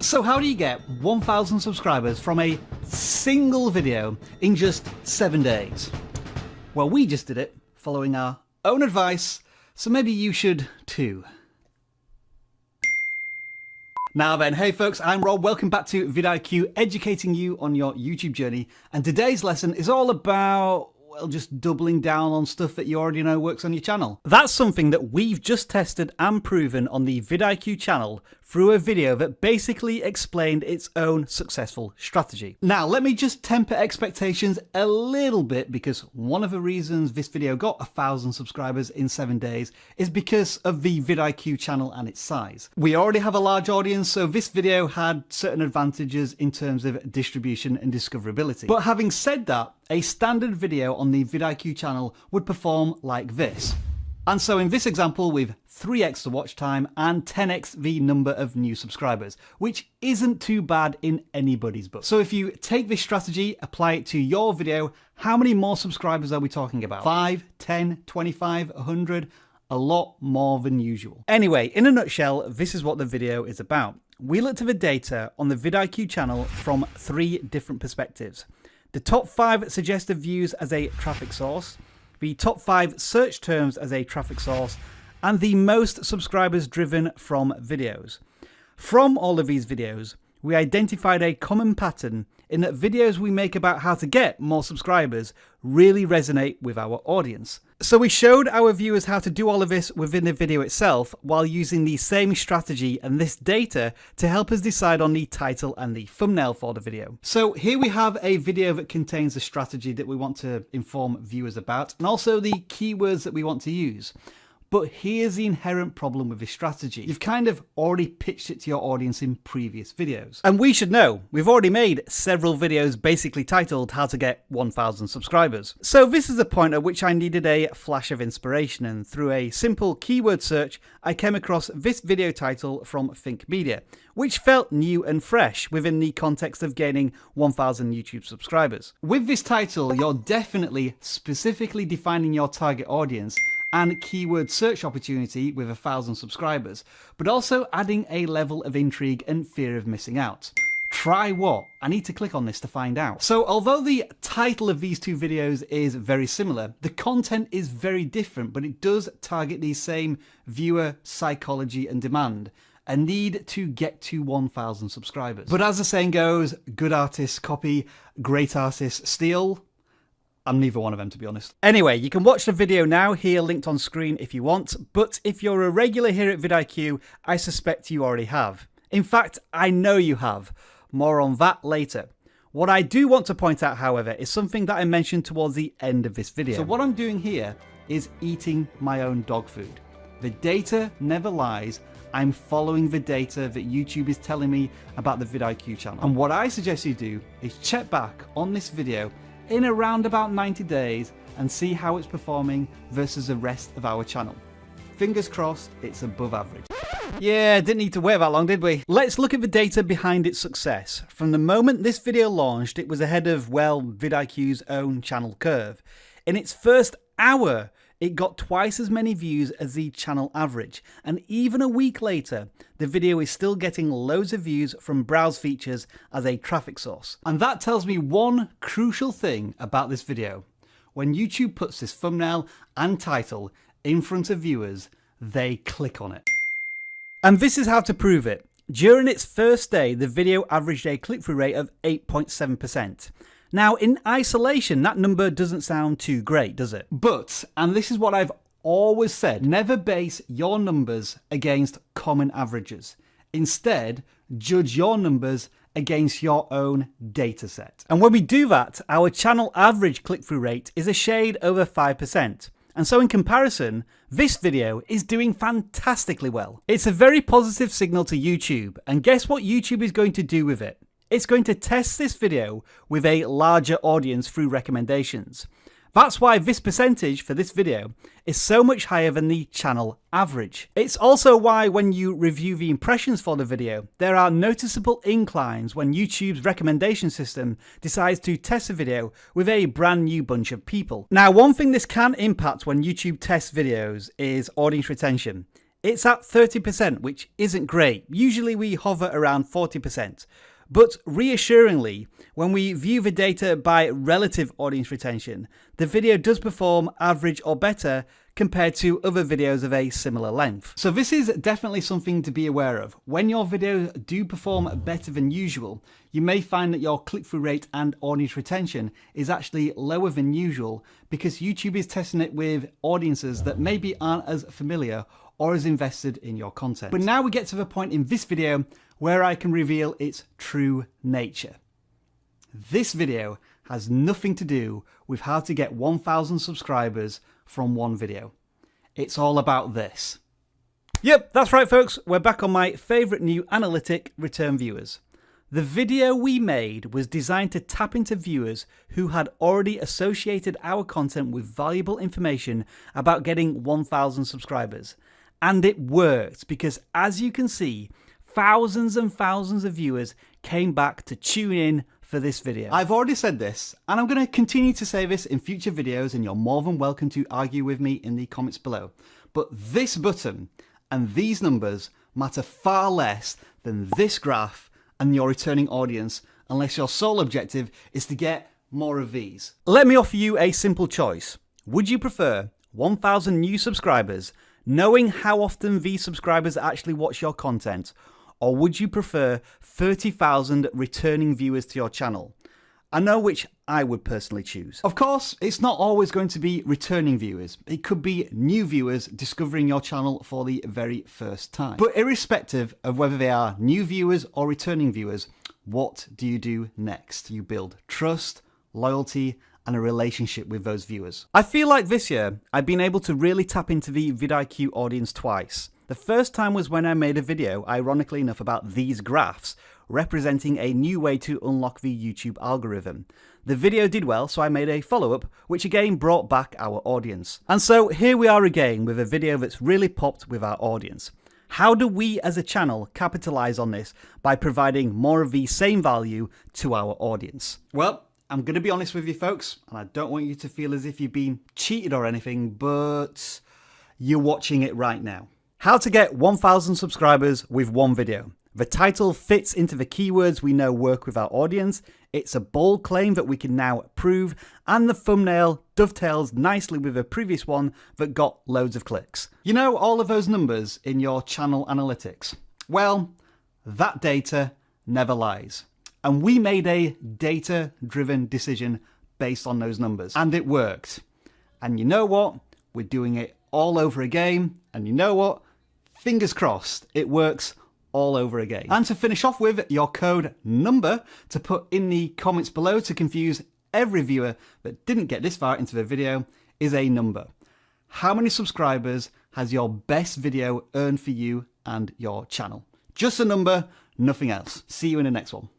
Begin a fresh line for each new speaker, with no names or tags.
So how do you get 1,000 subscribers from a single video in just 7 days? Well, we just did it following our own advice, so maybe you should too. Now then, hey folks, I'm Rob, welcome back to vidIQ, educating you on your YouTube journey, and today's lesson is all about, well, just doubling down on stuff that you already know works on your channel. That's something that we've just tested and proven on the vidIQ channel through a video that basically explained its own successful strategy. Now, let me just temper expectations a little bit, because one of the reasons this video got 1,000 subscribers in 7 days is because of the vidIQ channel and its size. We already have a large audience, so this video had certain advantages in terms of distribution and discoverability. But having said that, a standard video on the vidIQ channel would perform like this. And so in this example, with 3x the watch time and 10x the number of new subscribers, which isn't too bad in anybody's book. So if you take this strategy, apply it to your video, how many more subscribers are we talking about? 5, 10, 25, 100? A lot more than usual. Anyway, in a nutshell, this is what the video is about. We looked at the data on the vidIQ channel from 3 different perspectives. The top 5 suggested views as a traffic source, the top 5 search terms as a traffic source, and the most subscribers driven from videos. From all of these videos, we identified a common pattern in that videos we make about how to get more subscribers really resonate with our audience. So we showed our viewers how to do all of this within the video itself while using the same strategy and this data to help us decide on the title and the thumbnail for the video. So here we have a video that contains the strategy that we want to inform viewers about and also the keywords that we want to use. But here's the inherent problem with this strategy. You've kind of already pitched it to your audience in previous videos. And we should know, we've already made several videos basically titled How to Get 1,000 Subscribers. So this is the point at which I needed a flash of inspiration, and through a simple keyword search, I came across this video title from Think Media, which felt new and fresh within the context of gaining 1,000 YouTube subscribers. With this title, you're definitely specifically defining your target audience and keyword search opportunity with 1,000 subscribers, but also adding a level of intrigue and fear of missing out. Try what? I need to click on this to find out. So although the title of these 2 videos is very similar, the content is very different, but it does target the same viewer psychology and demand. A need to get to 1,000 subscribers. But as the saying goes, good artists copy, great artists steal. I'm neither one of them, to be honest. Anyway, you can watch the video now here linked on screen if you want, but if you're a regular here at vidIQ, I suspect you already have. In fact, I know you have. More on that later. What I do want to point out, however, is something that I mentioned towards the end of this video. So what I'm doing here is eating my own dog food. The data never lies. I'm following the data that YouTube is telling me about the vidIQ channel. And what I suggest you do is check back on this video in around about 90 days and see how it's performing versus the rest of our channel. Fingers crossed it's above average. Yeah, didn't need to wait that long, did we? Let's look at the data behind its success. From the moment this video launched, it was ahead of, well, vidIQ's own channel curve. In its first hour, it got twice as many views as the channel average, and even a week later, the video is still getting loads of views from browse features as a traffic source. And that tells me one crucial thing about this video. When YouTube puts this thumbnail and title in front of viewers, they click on it. And this is how to prove it. During its first day, the video averaged a click-through rate of 8.7%. Now, in isolation, that number doesn't sound too great, does it? But, and this is what I've always said, never base your numbers against common averages. Instead, judge your numbers against your own data set. And when we do that, our channel average click-through rate is a shade over 5%. And so in comparison, this video is doing fantastically well. It's a very positive signal to YouTube, and guess what YouTube is going to do with it? It's going to test this video with a larger audience through recommendations. That's why this percentage for this video is so much higher than the channel average. It's also why when you review the impressions for the video, there are noticeable inclines when YouTube's recommendation system decides to test a video with a brand new bunch of people. Now, one thing this can impact when YouTube tests videos is audience retention. It's at 30%, which isn't great. Usually we hover around 40%. But reassuringly, when we view the data by relative audience retention, the video does perform average or better compared to other videos of a similar length. So this is definitely something to be aware of. When your videos do perform better than usual, you may find that your click-through rate and audience retention is actually lower than usual because YouTube is testing it with audiences that maybe aren't as familiar or as invested in your content. But now we get to the point in this video where I can reveal its true nature. This video has nothing to do with how to get 1,000 subscribers from one video. It's all about this. Yep, that's right folks, we're back on my favourite new analytic, return viewers. The video we made was designed to tap into viewers who had already associated our content with valuable information about getting 1,000 subscribers. And it worked because, as you can see, thousands and thousands of viewers came back to tune in for this video. I've already said this, and I'm going to continue to say this in future videos, and you're more than welcome to argue with me in the comments below. But this button and these numbers matter far less than this graph and your returning audience, unless your sole objective is to get more of these. Let me offer you a simple choice. Would you prefer 1,000 new subscribers, knowing how often these subscribers actually watch your content, or would you prefer 30,000 returning viewers to your channel? I know which I would personally choose. Of course, it's not always going to be returning viewers. It could be new viewers discovering your channel for the very first time. But irrespective of whether they are new viewers or returning viewers, what do you do next? You build trust, loyalty, and a relationship with those viewers. I feel like this year, I've been able to really tap into the vidIQ audience twice. The first time was when I made a video, ironically enough, about these graphs, representing a new way to unlock the YouTube algorithm. The video did well, so I made a follow-up, which again brought back our audience. And so here we are again with a video that's really popped with our audience. How do we as a channel capitalize on this by providing more of the same value to our audience? Well, I'm going to be honest with you folks, and I don't want you to feel as if you've been cheated or anything, but you're watching it right now. How to get 1,000 subscribers with one video. The title fits into the keywords we know work with our audience. It's a bold claim that we can now prove, and the thumbnail dovetails nicely with a previous one that got loads of clicks. You know all of those numbers in your channel analytics? Well, that data never lies. And we made a data-driven decision based on those numbers. And it worked. And you know what? We're doing it all over again. And you know what? Fingers crossed, it works all over again. And to finish off with, your code number to put in the comments below to confuse every viewer that didn't get this far into the video is a number. How many subscribers has your best video earned for you and your channel? Just a number, nothing else. See you in the next one.